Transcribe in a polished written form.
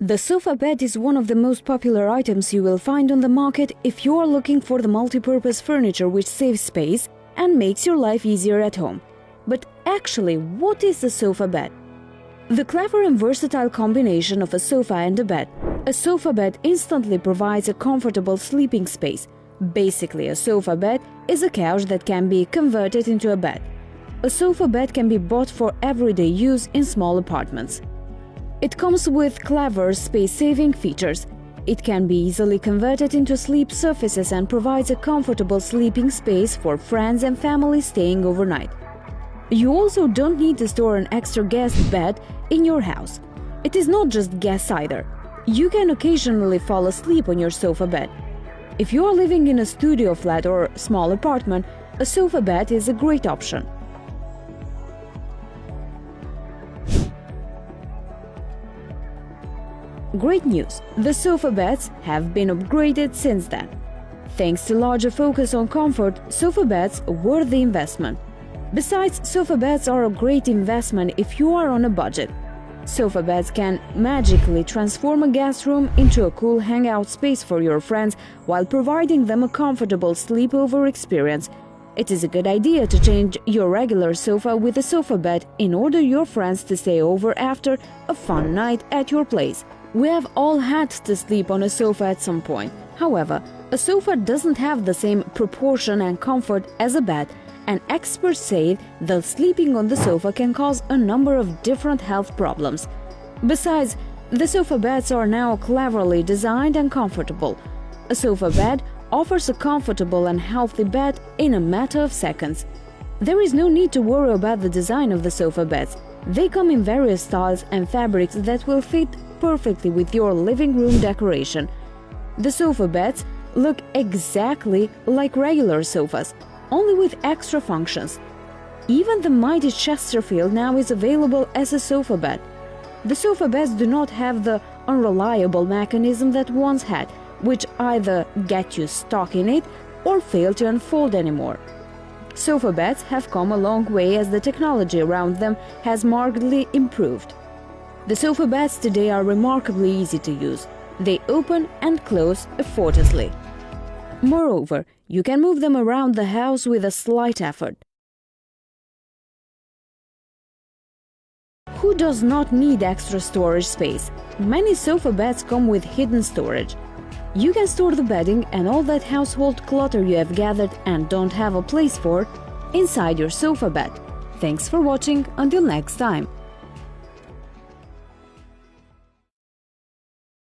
The sofa bed is one of the most popular items you will find on the market if you are looking for the multi-purpose furniture which saves space and makes your life easier at home. But actually, what is a sofa bed? The clever and versatile combination of a sofa and a bed. A sofa bed instantly provides a comfortable sleeping space. Basically, a sofa bed is a couch that can be converted into a bed. A sofa bed can be bought for everyday use in small apartments. It comes with clever space-saving features. It can be easily converted into sleep surfaces and provides a comfortable sleeping space for friends and family staying overnight. You also don't need to store an extra guest bed in your house. It is not just guests either. You can occasionally fall asleep on your sofa bed. If you are living in a studio flat or small apartment, a sofa bed is a great option. Great news! The sofa beds have been upgraded since then. Thanks to larger focus on comfort, sofa beds are worth the investment. Besides, sofa beds are a great investment if you are on a budget. Sofa beds can magically transform a guest room into a cool hangout space for your friends while providing them a comfortable sleepover experience. It is a good idea to change your regular sofa with a sofa bed in order your friends to stay over after a fun night at your place. We have all had to sleep on a sofa at some point. However, a sofa doesn't have the same proportion and comfort as a bed, and experts say that sleeping on the sofa can cause a number of different health problems. Besides, the sofa beds are now cleverly designed and comfortable. A sofa bed offers a comfortable and healthy bed in a matter of seconds. There is no need to worry about the design of the sofa beds. They come in various styles and fabrics that will fit perfectly with your living room decoration. The sofa beds look exactly like regular sofas, only with extra functions. Even the mighty Chesterfield now is available as a sofa bed. The sofa beds do not have the unreliable mechanism that once had, which either get you stuck in it or fail to unfold anymore. Sofa beds have come a long way as the technology around them has markedly improved. The sofa beds today are remarkably easy to use. They open and close effortlessly. Moreover, you can move them around the house with a slight effort. Who does not need extra storage space? Many sofa beds come with hidden storage. You can store the bedding and all that household clutter you have gathered and don't have a place for inside your sofa bed. Thanks for watching. Until next time.